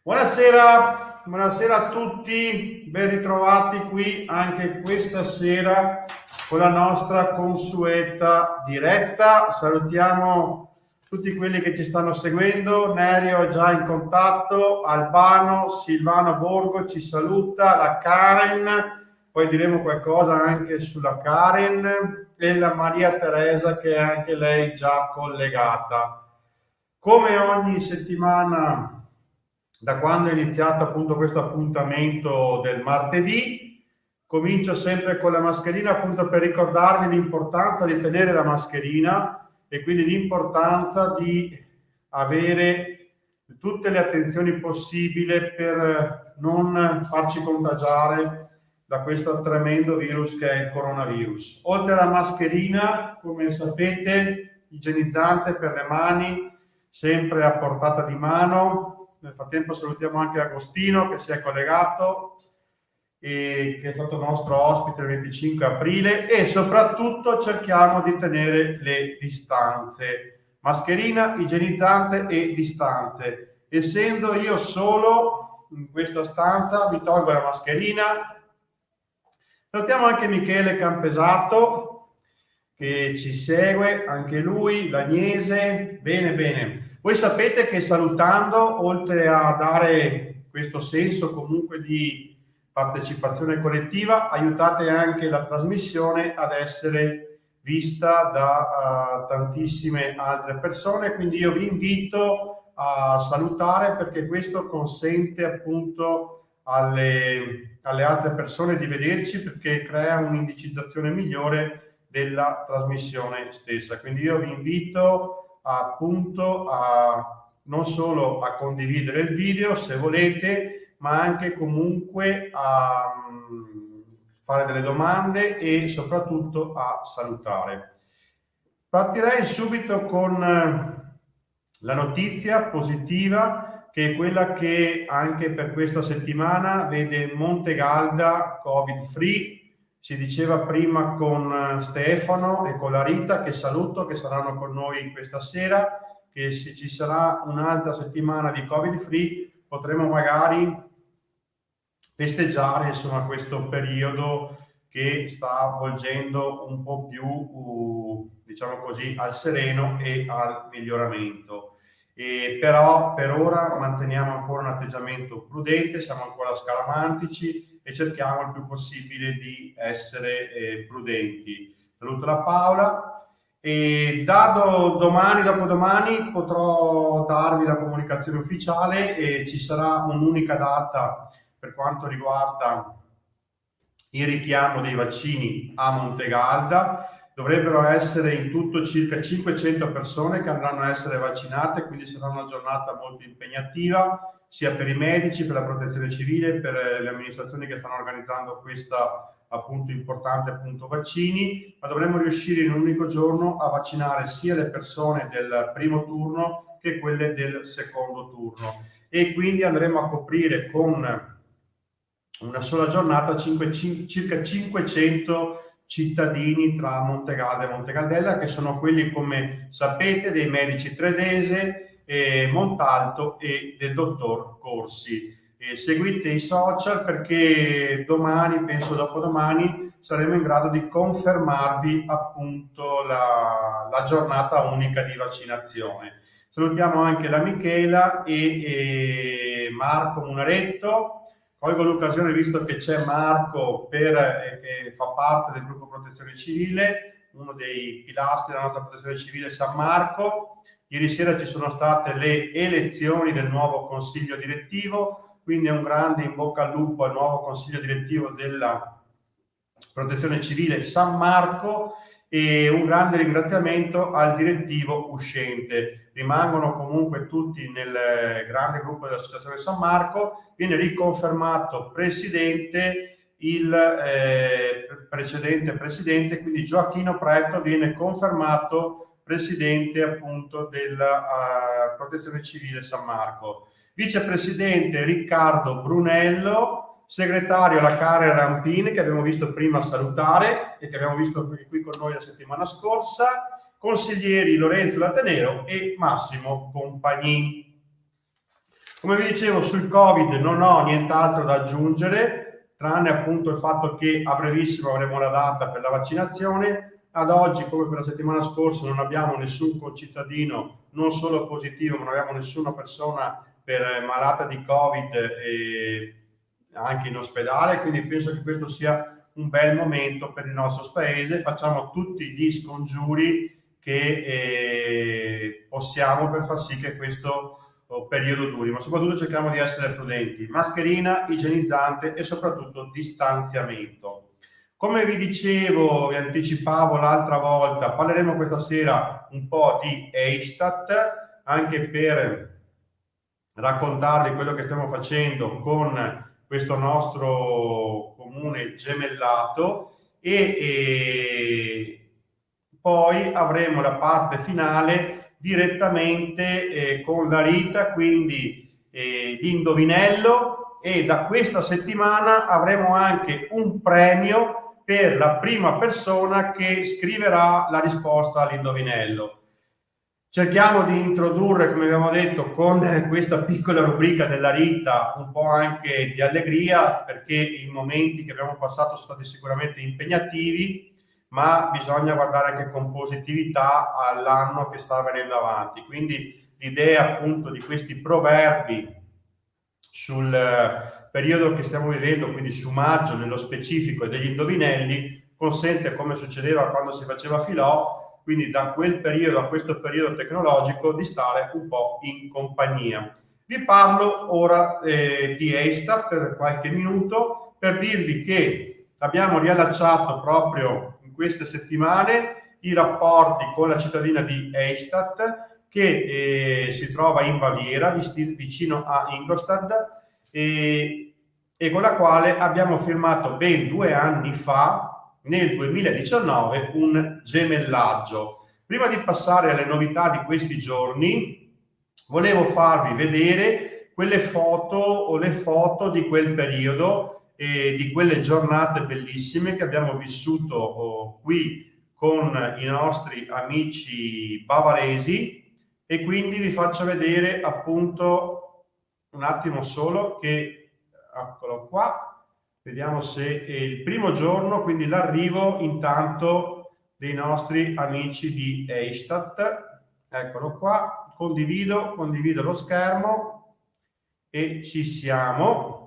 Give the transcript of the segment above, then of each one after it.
Buonasera, buonasera a tutti, ben ritrovati qui anche questa sera con la nostra consueta diretta. Salutiamo tutti quelli che ci stanno seguendo. Nerio è già in contatto, Albano, Silvano Borgo ci saluta, la Karen, poi diremo qualcosa anche sulla Karen. e la Maria Teresa che è anche lei già collegata. Come ogni settimana, da quando è iniziato appunto questo appuntamento del martedì, comincio sempre con la mascherina appunto per ricordarvi l'importanza di tenere la mascherina e quindi l'importanza di avere tutte le attenzioni possibili per non farci contagiare da questo tremendo virus che è il coronavirus. Oltre alla mascherina, come sapete, igienizzante per le mani, sempre a portata di mano. Nel frattempo salutiamo anche Agostino che si è collegato e che è stato nostro ospite il 25 aprile, e soprattutto cerchiamo di tenere le distanze. Mascherina, igienizzante e distanze. Essendo io solo in questa stanza, vi tolgo la mascherina. Salutiamo anche Michele Campesato che ci segue, anche lui, l'Agnese. Bene, bene. Voi sapete che salutando, oltre a dare questo senso comunque di partecipazione collettiva, aiutate anche la trasmissione ad essere vista da tantissime altre persone, quindi io vi invito a salutare perché questo consente appunto alle altre persone di vederci, perché crea un'indicizzazione migliore della trasmissione stessa. Quindi io vi invito appunto non solo a condividere il video se volete, ma anche comunque a fare delle domande e soprattutto a salutare. Partirei subito con la notizia positiva, che è quella che anche per questa settimana vede Montegalda Covid free. Si diceva prima con Stefano e con la Rita, che saluto, che saranno con noi questa sera, che se ci sarà un'altra settimana di Covid free potremo magari festeggiare insomma questo periodo che sta volgendo un po' più diciamo così al sereno e al miglioramento. Però per ora manteniamo ancora un atteggiamento prudente, siamo ancora scaramantici e cerchiamo il più possibile di essere prudenti. Saluto la Paola e domani, dopodomani potrò darvi la comunicazione ufficiale e ci sarà un'unica data per quanto riguarda il richiamo dei vaccini a Montegalda. Dovrebbero essere in tutto circa 500 persone che andranno a essere vaccinate, quindi sarà una giornata molto impegnativa sia per i medici, per la protezione civile, per le amministrazioni che stanno organizzando questa appunto importante appunto vaccini, ma dovremmo riuscire in un unico giorno a vaccinare sia le persone del primo turno che quelle del secondo turno, e quindi andremo a coprire con una sola giornata circa 500 cittadini tra Montegalda e Montegaldella, che sono quelli, come sapete, dei medici Tredese, Montalto e del dottor Corsi. Seguite i social perché domani, penso dopodomani, saremo in grado di confermarvi appunto la giornata unica di vaccinazione. Salutiamo anche la Michela e Marco Munaretto. Colgo l'occasione, visto che c'è Marco, che fa parte del gruppo Protezione Civile, uno dei pilastri della nostra Protezione Civile San Marco. Ieri sera ci sono state le elezioni del nuovo consiglio direttivo, quindi è un grande in bocca al lupo al nuovo consiglio direttivo della Protezione Civile San Marco e un grande ringraziamento al direttivo uscente. Rimangono comunque tutti nel grande gruppo dell'Associazione San Marco. Viene riconfermato presidente il precedente presidente, quindi Gioacchino Preto viene confermato presidente appunto della Protezione Civile San Marco. Vicepresidente Riccardo Brunello, segretario la Karen Rampini, che abbiamo visto prima salutare e che abbiamo visto qui con noi la settimana scorsa, consiglieri Lorenzo Latenero e Massimo Compagni. Come vi dicevo, sul Covid non ho nient'altro da aggiungere, tranne appunto il fatto che a brevissimo avremo la data per la vaccinazione. Ad oggi, come per la settimana scorsa, non abbiamo nessun concittadino non solo positivo, ma non abbiamo nessuna persona malata di Covid anche in ospedale, quindi penso che questo sia un bel momento per il nostro paese, facciamo tutti gli scongiuri che possiamo per far sì che questo periodo duri, ma soprattutto cerchiamo di essere prudenti. Mascherina, igienizzante e soprattutto distanziamento. Come vi dicevo, vi anticipavo l'altra volta, parleremo questa sera un po' di Eistat, anche per raccontarvi quello che stiamo facendo con questo nostro comune gemellato e poi avremo la parte finale direttamente con la Rita, quindi l'indovinello, e da questa settimana avremo anche un premio per la prima persona che scriverà la risposta all'indovinello. Cerchiamo di introdurre, come abbiamo detto, con questa piccola rubrica della Rita un po' anche di allegria, perché i momenti che abbiamo passato sono stati sicuramente impegnativi, ma bisogna guardare anche con positività all'anno che sta venendo avanti. Quindi l'idea appunto di questi proverbi sul periodo che stiamo vivendo, quindi su maggio nello specifico, e degli indovinelli, consente, come succedeva quando si faceva Filò, quindi da quel periodo a questo periodo tecnologico, di stare un po' in compagnia. Vi parlo ora di Eistat per qualche minuto, per dirvi che abbiamo riallacciato proprio in queste settimane i rapporti con la cittadina di Eichstätt, che si trova in Baviera, vicino a Ingolstadt, e con la quale abbiamo firmato ben 2 anni fa, nel 2019, un gemellaggio. Prima di passare alle novità di questi giorni, volevo farvi vedere quelle foto o le foto di quel periodo e di quelle giornate bellissime che abbiamo vissuto qui con i nostri amici bavaresi, e quindi vi faccio vedere appunto un attimo solo che, eccolo qua, vediamo se è il primo giorno, quindi l'arrivo intanto dei nostri amici di Eichstätt. Eccolo qua, condivido lo schermo e ci siamo.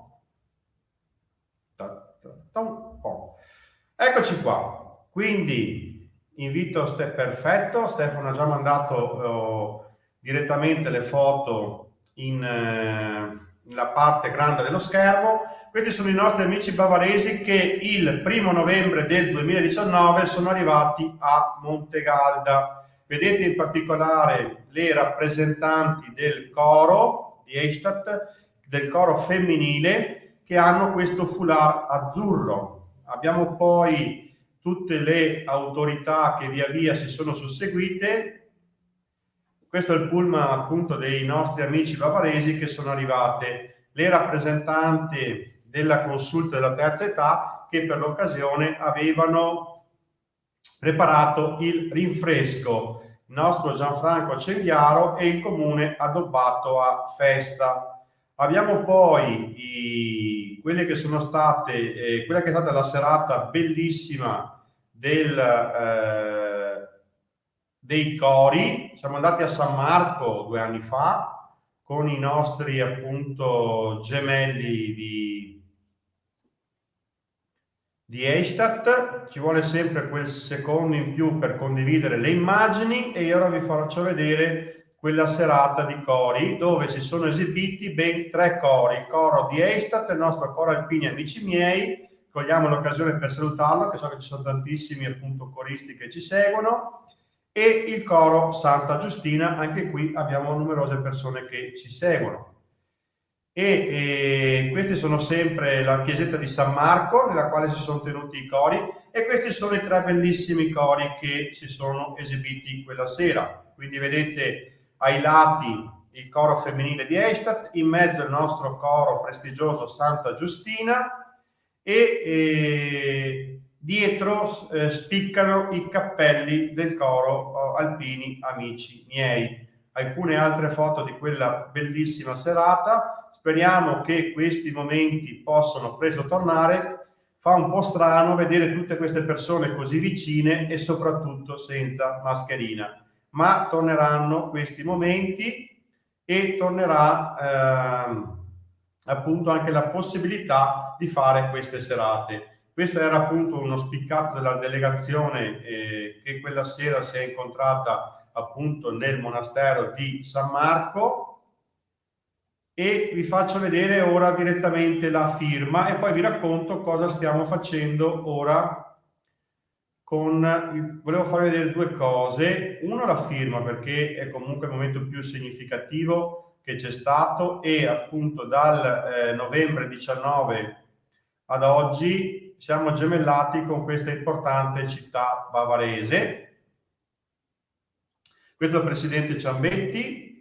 Eccoci qua, quindi invito perfetto, Stefano ha già mandato direttamente le foto nella parte grande dello schermo. Questi sono i nostri amici bavaresi che il 1° novembre del 2019 sono arrivati a Montegalda. Vedete in particolare le rappresentanti del coro di Eichstätt, del coro femminile, che hanno questo foulard azzurro. Abbiamo poi tutte le autorità che via via si sono susseguite. Questo è il pullman appunto dei nostri amici bavaresi che sono arrivate, le rappresentanti della consulta della terza età, che per l'occasione avevano preparato il rinfresco, il nostro Gianfranco Cendiaro e il comune addobbato a festa. Abbiamo poi quelle che sono state, quella che è stata la serata bellissima dei cori. Siamo andati a San Marco 2 anni fa con i nostri appunto gemelli di Eichstätt. Ci vuole sempre quel secondo in più per condividere le immagini, e ora vi faccio vedere quella serata di cori dove si sono esibiti ben 3 cori: il coro di Eichstätt, il nostro coro Alpini Amici Miei, cogliamo l'occasione per salutarlo, che so che ci sono tantissimi appunto coristi che ci seguono, e il coro Santa Giustina. Anche qui abbiamo numerose persone che ci seguono. E questi sono sempre la chiesetta di San Marco, nella quale si sono tenuti i cori, e questi sono i 3 bellissimi cori che si sono esibiti quella sera. Quindi vedete ai lati il coro femminile di Eichstätt, in mezzo il nostro coro prestigioso Santa Giustina, e dietro spiccano i cappelli del coro Alpini Amici Miei. Alcune altre foto di quella bellissima serata. Speriamo che questi momenti possano presto tornare. Fa un po' strano vedere tutte queste persone così vicine e soprattutto senza mascherina, ma torneranno questi momenti e tornerà appunto anche la possibilità di fare queste serate. Questo era appunto uno spiccato della delegazione che quella sera si è incontrata appunto nel monastero di San Marco, e vi faccio vedere ora direttamente la firma e poi vi racconto cosa stiamo facendo ora. Volevo farvi vedere due cose. Uno, la firma, perché è comunque il momento più significativo che c'è stato, e appunto dal novembre 19 ad oggi siamo gemellati con questa importante città bavarese. Questo è il presidente Ciambetti,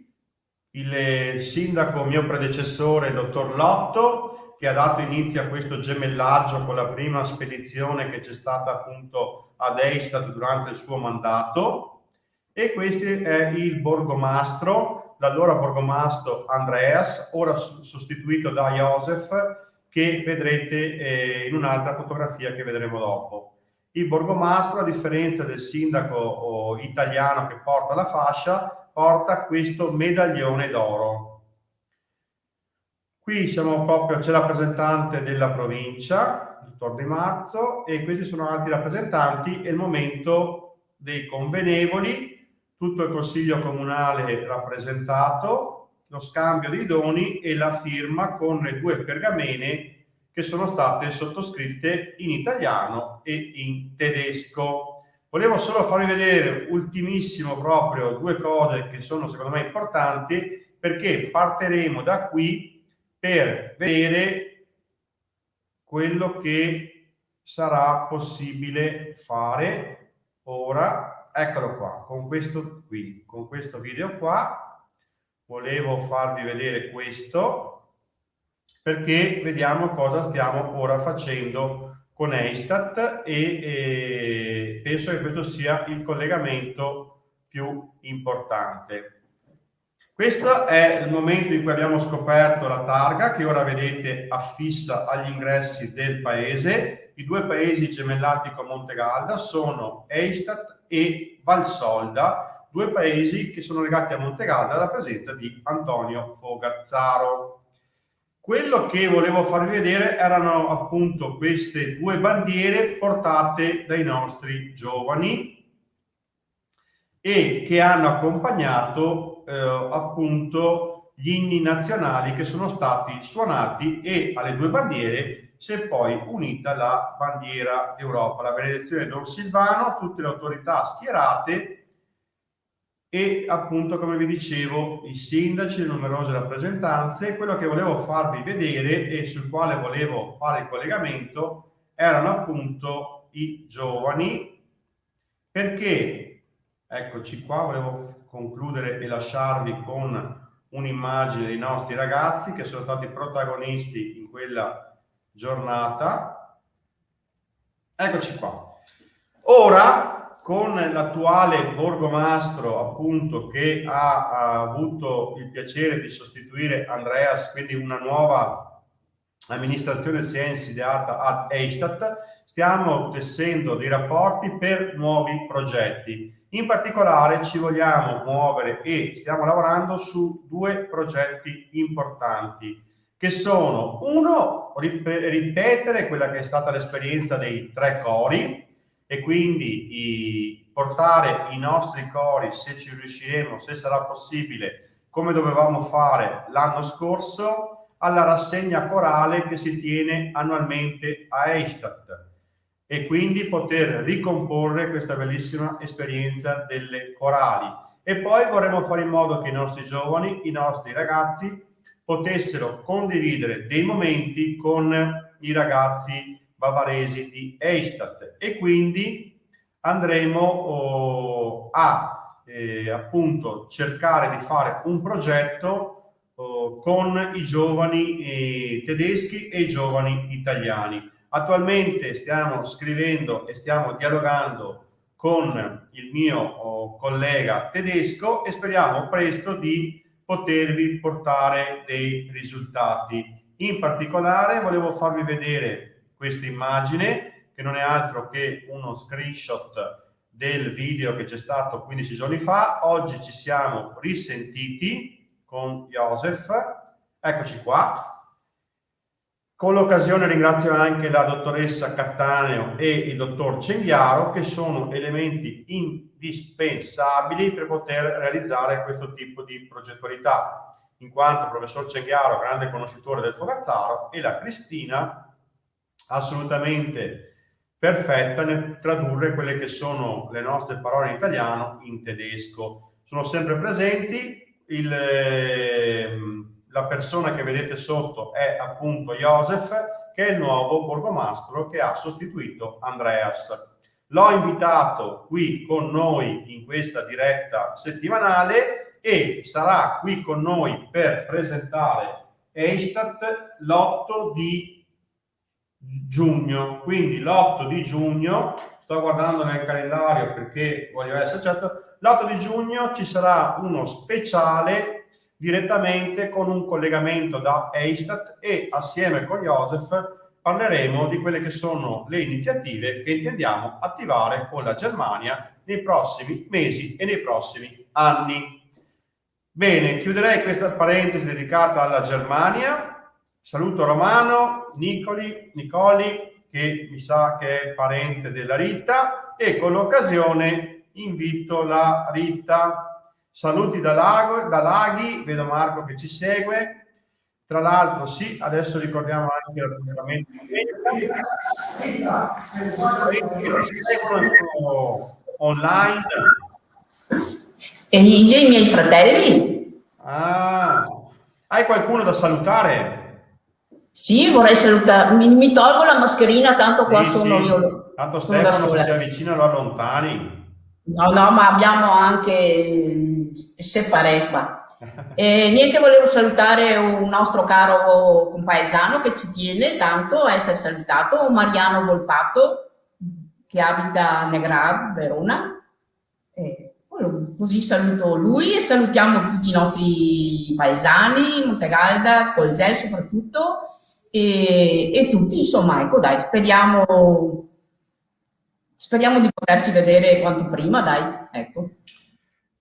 il sindaco mio predecessore, il dottor Lotto, che ha dato inizio a questo gemellaggio con la prima spedizione che c'è stata appunto ad Eichstätt durante il suo mandato, e questo è il borgomastro, l'allora borgomastro Andreas, ora sostituito da Josef, che vedrete in un'altra fotografia che vedremo dopo. Il borgomastro, a differenza del sindaco italiano che porta la fascia, porta questo medaglione d'oro. Qui siamo proprio, c'è il rappresentante della provincia, il dottor Di Marzo, e questi sono altri rappresentanti. È il momento dei convenevoli, tutto il consiglio comunale rappresentato, lo scambio dei doni e la firma con le due pergamene che sono state sottoscritte in italiano e in tedesco. Volevo solo farvi vedere ultimissimo proprio due cose che sono secondo me importanti, perché partiremo da qui per vedere quello che sarà possibile fare ora. Eccolo qua, con questo video qua. Volevo farvi vedere questo perché vediamo cosa stiamo ora facendo con Eichstätt, e penso che questo sia il collegamento più importante. Questo è il momento in cui abbiamo scoperto la targa che ora vedete affissa agli ingressi del paese. I due paesi gemellati con Montegalda sono Eichstätt e Valsolda, due paesi che sono legati a Montegalda dalla presenza di Antonio Fogazzaro. Quello che volevo farvi vedere erano appunto queste due bandiere portate dai nostri giovani e che hanno accompagnato appunto gli inni nazionali che sono stati suonati, e alle due bandiere si è poi unita la bandiera d'Europa, la benedizione di Don Silvano, tutte le autorità schierate e appunto, come vi dicevo, i sindaci, le numerose rappresentanze. Quello che volevo farvi vedere e sul quale volevo fare il collegamento erano appunto i giovani, perché eccoci qua, volevo concludere e lasciarvi con un'immagine dei nostri ragazzi che sono stati protagonisti in quella giornata. Eccoci qua. Ora, con l'attuale borgomastro appunto che ha avuto il piacere di sostituire Andreas, quindi una nuova amministrazione si è insediata ad Eichstätt, stiamo tessendo dei rapporti per nuovi progetti. In particolare ci vogliamo muovere e stiamo lavorando su due progetti importanti, che sono: uno, ripetere quella che è stata l'esperienza dei 3 cori, e quindi portare i nostri cori, se ci riusciremo, se sarà possibile, come dovevamo fare l'anno scorso, alla rassegna corale che si tiene annualmente a Eichstätt, e quindi poter ricomporre questa bellissima esperienza delle corali. E poi vorremmo fare in modo che i nostri giovani, i nostri ragazzi potessero condividere dei momenti con i ragazzi bavaresi di Eichstätt, e quindi andremo a appunto cercare di fare un progetto con i giovani tedeschi e i giovani italiani. Attualmente stiamo scrivendo e stiamo dialogando con il mio collega tedesco e speriamo presto di potervi portare dei risultati. In particolare volevo farvi vedere questa immagine, che non è altro che uno screenshot del video che c'è stato 15 giorni fa. Oggi ci siamo risentiti con Josef, eccoci qua, Con l'occasione ringrazio anche la dottoressa Cattaneo e il dottor Cenghiaro, che sono elementi indispensabili per poter realizzare questo tipo di progettualità, in quanto il professor Cenghiaro, grande conoscitore del fogazzaro, e la Cristina, assolutamente perfetta nel tradurre quelle che sono le nostre parole in italiano in tedesco. Sono sempre presenti. La persona che vedete sotto è appunto Josef, che è il nuovo borgomastro che ha sostituito Andreas. L'ho invitato qui con noi in questa diretta settimanale e sarà qui con noi per presentare Eichstätt l'8 di giugno. Quindi l'8 di giugno, sto guardando nel calendario perché voglio essere certo, l'8 di giugno ci sarà uno speciale direttamente con un collegamento da Eichstätt e assieme con Josef parleremo di quelle che sono le iniziative che intendiamo attivare con la Germania nei prossimi mesi e nei prossimi anni. Bene, chiuderei questa parentesi dedicata alla Germania. Saluto Romano, Nicoli, che mi sa che è parente della Rita, e con l'occasione invito la Rita. Saluti da Laghi, vedo Marco che ci segue. Tra l'altro, sì, adesso ricordiamo anche l'appuntamento online. E i miei fratelli? Ah, hai qualcuno da salutare? Sì, vorrei salutare. Mi tolgo la mascherina, tanto qua Sì, sono sì. io. Tanto Sono da Stefano, se sola. si avvicina lo allontani. No, ma abbiamo anche separé qua. E niente, volevo salutare un nostro caro compaesano che ci tiene tanto a essere salutato, Mariano Volpato, che abita a Negrar, Verona. Così saluto lui e salutiamo tutti i nostri paesani, Montegalda, Colzè soprattutto, e tutti, insomma, ecco, dai, speriamo di poterci vedere quanto prima, dai, ecco.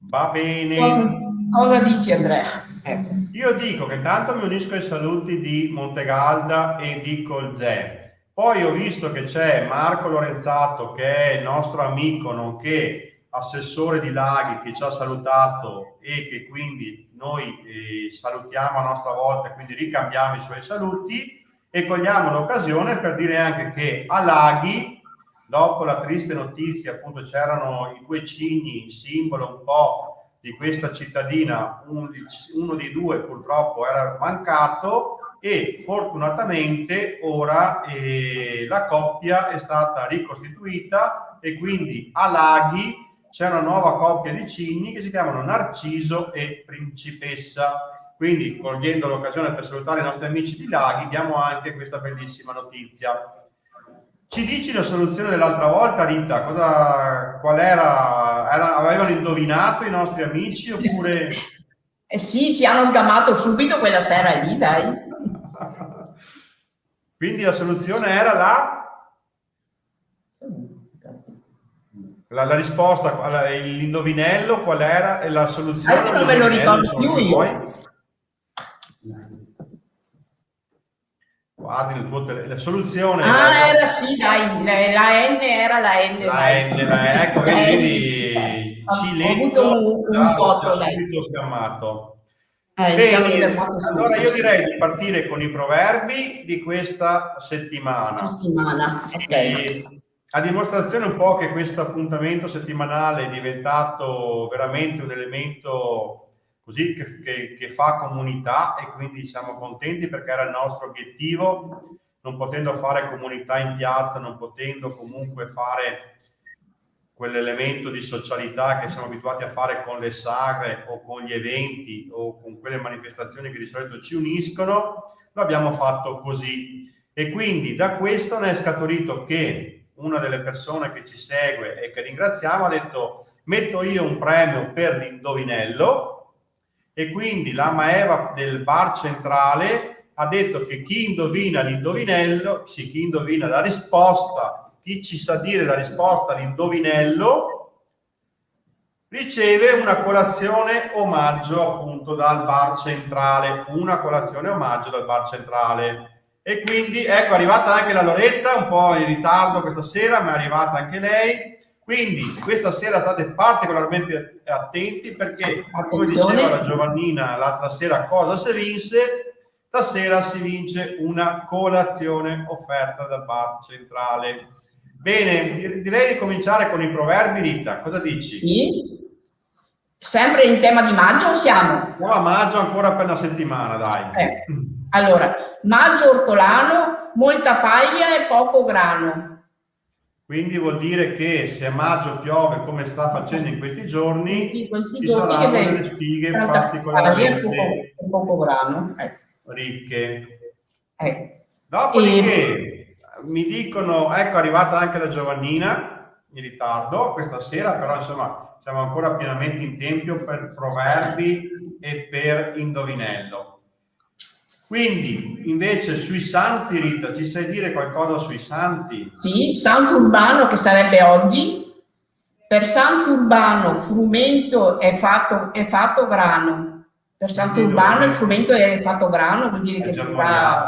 Va bene. Cosa dici, Andrea? Ecco. Io dico che tanto mi unisco ai saluti di Montegalda e di Colzè. Poi ho visto che c'è Marco Lorenzato, che è il nostro amico, nonché assessore di Laghi, che ci ha salutato e che quindi noi salutiamo a nostra volta, quindi ricambiamo i suoi saluti e cogliamo l'occasione per dire anche che a Laghi, dopo la triste notizia, appunto c'erano i due cigni, simbolo un po' di questa cittadina, uno dei due purtroppo era mancato e fortunatamente ora la coppia è stata ricostituita e quindi a Laghi c'è una nuova coppia di cigni che si chiamano Narciso e Principessa. Quindi, cogliendo l'occasione per salutare i nostri amici di Laghi, diamo anche questa bellissima notizia. Ci dici la soluzione dell'altra volta, Rita? Qual era? Avevano indovinato i nostri amici oppure... Sì, ci hanno sgamato subito quella sera lì, dai. Quindi la soluzione era la risposta, l'indovinello, qual era? E la soluzione? Anche non me lo ricordo più io. Guardi il tuo la soluzione era sì, dai, la N era la N, ecco, vedi, Ciletto un subito scammato. Bene, allora io direi di partire con i proverbi di questa settimana. Okay. A dimostrazione un po' che questo appuntamento settimanale è diventato veramente un elemento così che fa comunità e quindi siamo contenti perché era il nostro obiettivo, non potendo fare comunità in piazza, non potendo comunque fare quell'elemento di socialità che siamo abituati a fare con le sagre o con gli eventi o con quelle manifestazioni che di solito ci uniscono, lo abbiamo fatto così. E quindi da questo ne è scaturito che una delle persone che ci segue e che ringraziamo ha detto: metto io un premio per l'indovinello, e quindi la Maeva del bar centrale ha detto che chi indovina l'indovinello, sì, chi indovina la risposta, chi ci sa dire la risposta all'indovinello, riceve una colazione omaggio appunto dal bar centrale, una colazione omaggio dal bar centrale. E quindi ecco, è arrivata anche la Loretta, un po' in ritardo questa sera, ma è arrivata anche lei. Quindi questa sera state particolarmente attenti perché, come diceva la Giovannina l'altra sera, cosa si vinse? Stasera si vince una colazione offerta dal bar centrale. Bene, direi di cominciare con i proverbi, Rita. Cosa dici? Sì. Sempre in tema di maggio siamo? Siamo a maggio ancora per una settimana, dai. Allora, maggio ortolano, molta paglia e poco grano. Quindi vuol dire che se a maggio piove come sta facendo in questi giorni, ci saranno delle spighe particolarmente poco grano. Ricche. Dopodiché mi dicono, ecco, è arrivata anche la Giovannina in ritardo questa sera, però insomma siamo ancora pienamente in tempo per proverbi e per indovinello. Quindi, invece, sui santi, Rita, ci sai dire qualcosa sui santi? Sì, Sant'Urbano, che sarebbe oggi. Per Sant'Urbano frumento è fatto grano. Per Sant'Urbano il frumento è fatto grano, vuol dire che si fa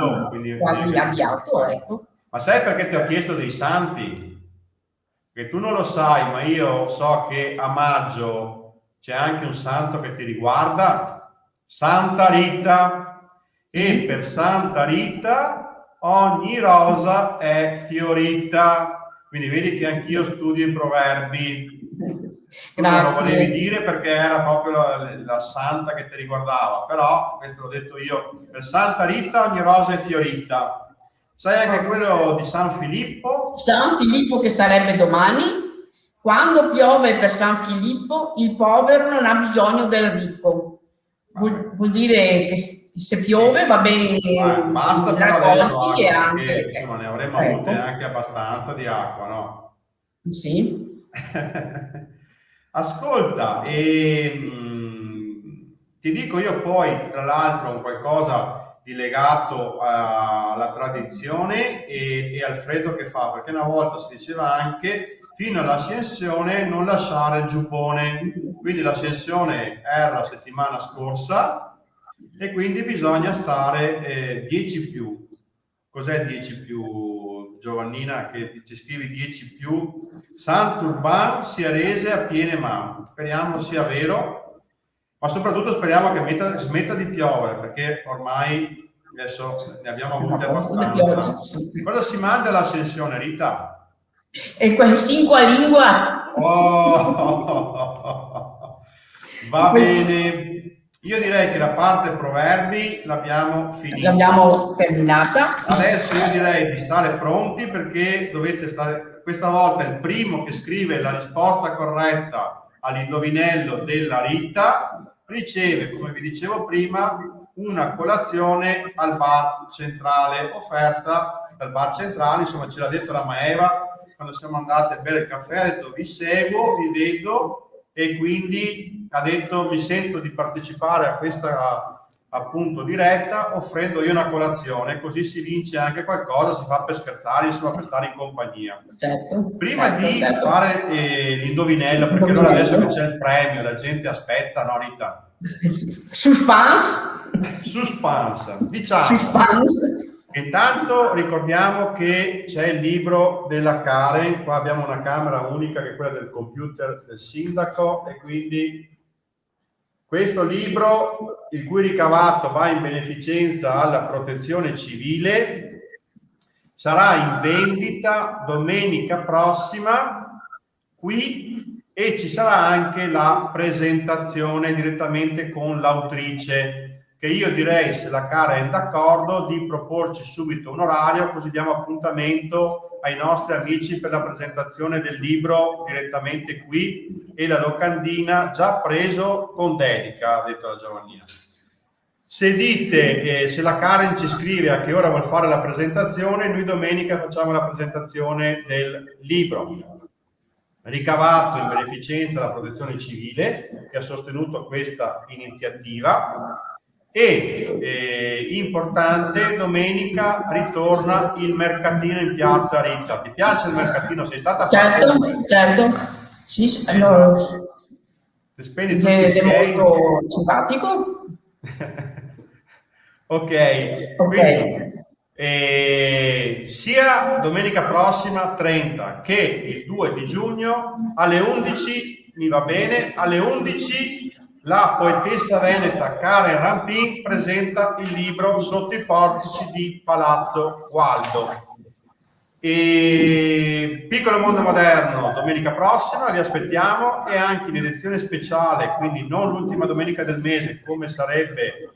quasi avviato, ecco. Ma sai perché ti ho chiesto dei santi? Che tu non lo sai, ma io so che a maggio c'è anche un santo che ti riguarda, Santa Rita. E per Santa Rita ogni rosa è fiorita. Quindi vedi che anch'io studio i proverbi. Tu non lo volevi dire perché era proprio la santa che ti riguardava, però questo l'ho detto io. Per Santa Rita ogni rosa è fiorita. Sai anche quello di San Filippo? San Filippo, che sarebbe domani. Quando piove per San Filippo, il povero non ha bisogno del ricco. Vuol dire che se piove va bene, basta per adesso e anche, perché, insomma, ne avremo avute anche abbastanza di acqua, no? Sì. Ascolta, ti dico io poi, tra l'altro, un qualcosa di legato alla tradizione e al freddo che fa, perché una volta si diceva anche fino all'ascensione non lasciare il giubbone, quindi l'ascensione era la settimana scorsa e quindi bisogna stare 10 più. Cos'è 10 più, Giovannina, che ci scrivi 10 più? Sant'Urban si rese a piene mani, speriamo sia vero. Ma soprattutto speriamo che smetta di piovere, perché ormai adesso ne abbiamo avute abbastanza. Cosa si mangia all'ascensione, Rita? E quel cinque lingua. Oh, va bene. Io direi che la parte proverbi l'abbiamo finita. L'abbiamo terminata. Adesso io direi di stare pronti perché dovete stare, questa volta il primo che scrive la risposta corretta all'indovinello della Rita riceve, come vi dicevo prima, una colazione al bar centrale, offerta dal bar centrale. Insomma, ce l'ha detto la Maeva quando siamo andati a bere il caffè, ha detto vi seguo, vi vedo, e quindi ha detto mi sento di partecipare a questa appunto diretta offrendo io una colazione, così si vince anche qualcosa, si fa per scherzare, insomma, per stare in compagnia. Prima di fare l'indovinello, perché allora adesso che c'è il premio la gente aspetta, no Rita? Suspense. Diciamo che intanto ricordiamo che c'è il libro della Karen, qua abbiamo una camera unica che è quella del computer del sindaco, e quindi questo libro, il cui ricavato va in beneficenza alla protezione civile, sarà in vendita domenica prossima qui, e ci sarà anche la presentazione direttamente con l'autrice, che io direi, se la cara è d'accordo, di proporci subito un orario, così diamo appuntamento ai nostri amici per la presentazione del libro direttamente qui, e la locandina già preso con dedica, ha detto la Giovannina. Se dite, se la Karen ci scrive a che ora vuol fare la presentazione, noi domenica facciamo la presentazione del libro ricavato in beneficenza alla protezione civile, che ha sostenuto questa iniziativa. E importante, domenica ritorna il mercatino in piazza. Rita, ti piace il mercatino? Sei stata certo. Sì, allora, ti spendi tutti i molto simpatico. Ok, quindi E sia domenica prossima 30 che il 2 di giugno alle 11, mi va bene, alle 11 la poetessa veneta Karen Rampin presenta il libro Sotto i portici di Palazzo Gualdo. E Piccolo Mondo Moderno domenica prossima, vi aspettiamo, e anche in edizione speciale, quindi non l'ultima domenica del mese come sarebbe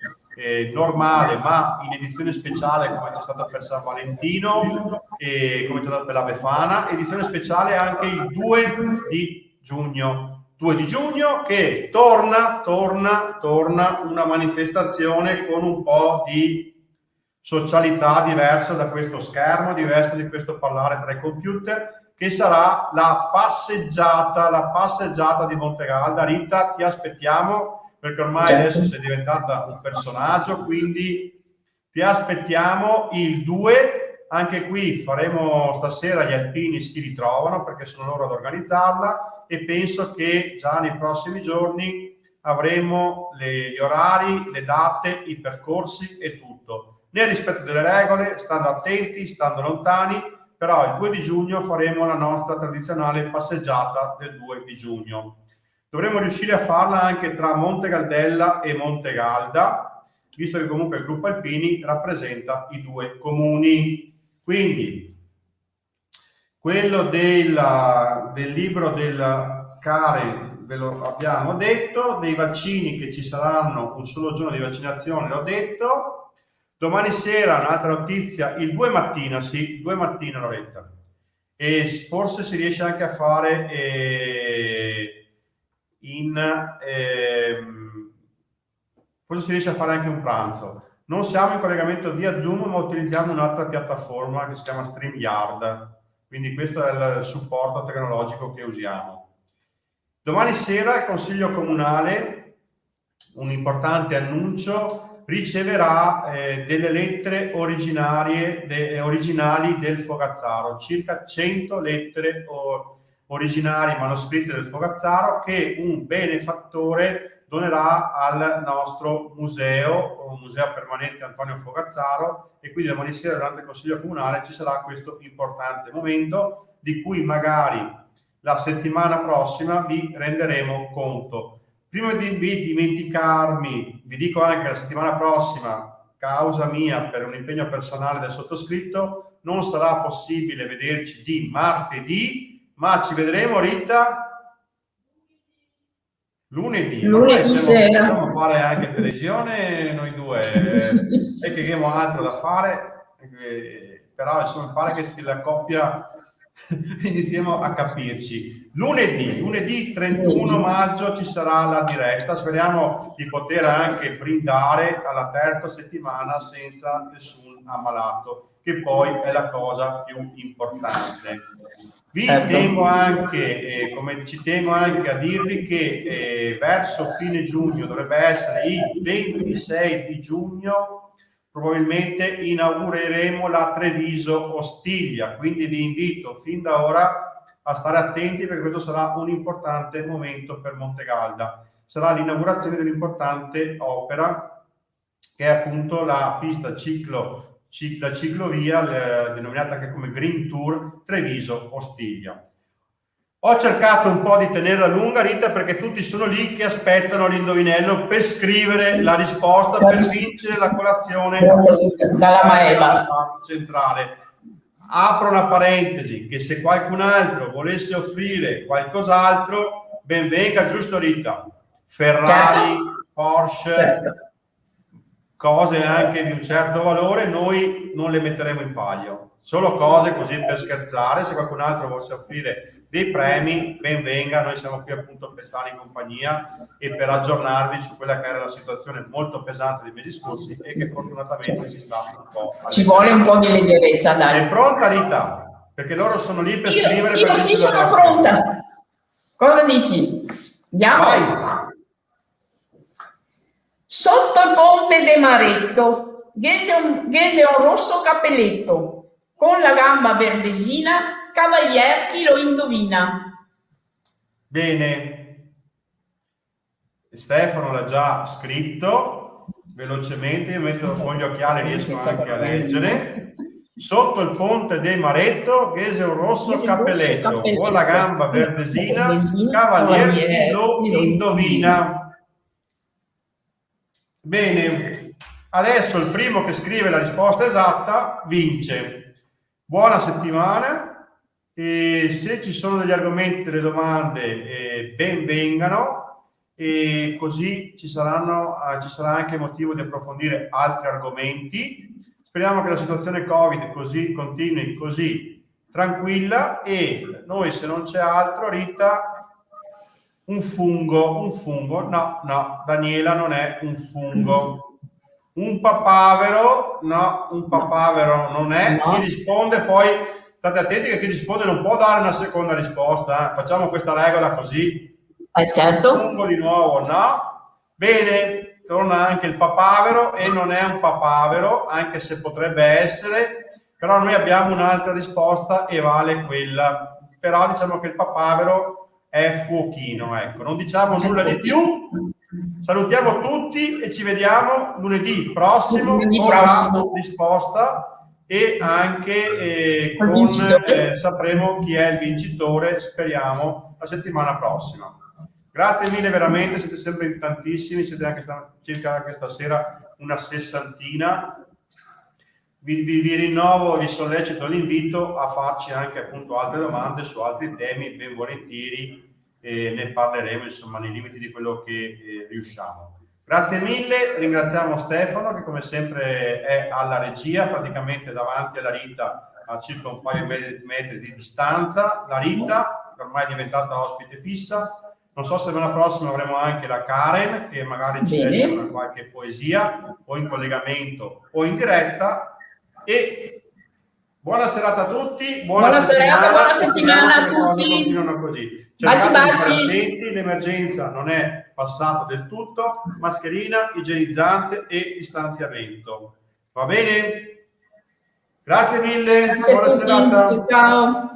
normale, ma in edizione speciale come c'è stata per San Valentino e come c'è stata per la Befana, edizione speciale anche il 2 di giugno. 2 di giugno che torna una manifestazione con un po' di socialità diversa da questo schermo, diversa di questo parlare tra i computer, che sarà la passeggiata di Montegalda. Rita, ti aspettiamo, perché ormai adesso sei diventata un personaggio, quindi ti aspettiamo il 2. Anche qui faremo stasera, gli alpini si ritrovano perché sono loro ad organizzarla, e penso che già nei prossimi giorni avremo gli orari, le date, i percorsi e tutto. Nel rispetto delle regole, stando attenti, stando lontani, però il 2 di giugno faremo la nostra tradizionale passeggiata del 2 di giugno. Dovremo riuscire a farla anche tra Montegaldella e Montegalda, visto che comunque il gruppo Alpini rappresenta i due comuni. Quindi, quello del libro del Karen ve lo abbiamo detto, dei vaccini che ci saranno un solo giorno di vaccinazione l'ho detto. Domani sera un'altra notizia, il 2 mattina, sì, 2 mattina Loretta, e forse si riesce anche a fare forse si riesce a fare anche un pranzo. Non siamo in collegamento via Zoom, ma utilizziamo un'altra piattaforma che si chiama StreamYard, quindi questo è il supporto tecnologico che usiamo. Domani sera il Consiglio Comunale, un importante annuncio, riceverà delle lettere originali del Fogazzaro, circa 100 lettere originali manoscritte del Fogazzaro, che un benefattore donerà al nostro museo, un museo permanente Antonio Fogazzaro, e quindi domani sera durante il Consiglio Comunale ci sarà questo importante momento di cui magari la settimana prossima vi renderemo conto. Prima di dimenticarmi, vi dico anche la settimana prossima, causa mia per un impegno personale del sottoscritto, non sarà possibile vederci di martedì, ma ci vedremo, Rita, lunedì sera. Possiamo fare anche televisione noi due, e che abbiamo altro da fare, però insomma mi pare che la coppia iniziamo a capirci. Lunedì 31 maggio ci sarà la diretta, speriamo di poter anche brindare alla terza settimana senza nessun ammalato, che poi è la cosa più importante. Vi tengo anche, come ci tengo anche a dirvi che verso fine giugno, dovrebbe essere il 26 di giugno, probabilmente inaugureremo la Treviso Ostiglia, quindi vi invito fin da ora a stare attenti, perché questo sarà un importante momento per Montegalda. Sarà l'inaugurazione dell'importante opera che è appunto la pista la ciclovia denominata anche come Green Tour Treviso Ostiglia. Ho cercato un po' di tenerla lunga, Rita, perché tutti sono lì che aspettano l'indovinello per scrivere la risposta per vincere la colazione dalla Maeva centrale. Apro una parentesi, che se qualcun altro volesse offrire qualcos'altro, ben venga, giusto Rita? Ferrari, Porsche, cose anche di un certo valore, noi non le metteremo in palio, solo cose così per scherzare. Se qualcun altro volesse offrire dei premi, ben venga, noi siamo qui appunto per stare in compagnia e per aggiornarvi su quella che era la situazione molto pesante dei mesi scorsi e che fortunatamente si sta un po'. Ci vuole un po' di leggerezza, dai. È pronta Rita? Perché loro sono lì per scrivere. Io sì, sono pronta. Cosa dici? Andiamo? Vai. Sotto il ponte de Maretto, ghese un rosso cappelletto, con la gamba verdesina, cavalier chi lo indovina. Bene, Stefano l'ha già scritto, velocemente, io con gli occhiali riesco anche a leggere. Sotto il ponte dei Maretto, Ghese un rosso cappelletto, con la gamba verdesina, Cavalier lo indovina. Bene, adesso il primo che scrive la risposta esatta vince. Buona settimana, e se ci sono degli argomenti, delle domande, ben vengano, e così ci sarà anche motivo di approfondire altri argomenti. Speriamo che la situazione Covid continui così tranquilla, e noi, se non c'è altro, Rita, un fungo, no, Daniela non è un fungo. Un papavero, no, un papavero non è. No. Chi risponde, poi state attenti che chi risponde non può dare una seconda risposta, facciamo questa regola così. Certo. Fungo di nuovo, no? Bene. Torna anche il papavero, e non è un papavero, anche se potrebbe essere, però noi abbiamo un'altra risposta e vale quella. Però diciamo che il papavero è fuochino, ecco. Non diciamo nulla di più. Salutiamo tutti e ci vediamo lunedì prossimo con la risposta, e anche sapremo chi è il vincitore, speriamo, la settimana prossima. Grazie mille, veramente, siete sempre in tantissimi, siete anche circa anche stasera una sessantina. Vi rinnovo, vi sollecito l'invito a farci anche appunto altre domande su altri temi, ben volentieri, ne parleremo insomma nei limiti di quello che riusciamo. Grazie mille, ringraziamo Stefano che come sempre è alla regia, praticamente davanti alla Rita a circa un paio di metri di distanza. La Rita, che ormai è diventata ospite fissa. Non so se settimana prossima avremo anche la Karen, che magari ci legge una qualche poesia, o in collegamento o in diretta. E buona serata a tutti, buona settimana a tutti. Continuano così. Baci. L'emergenza non è passata del tutto. Mascherina, igienizzante e distanziamento. Va bene? Grazie mille. Grazie buona serata. Ciao.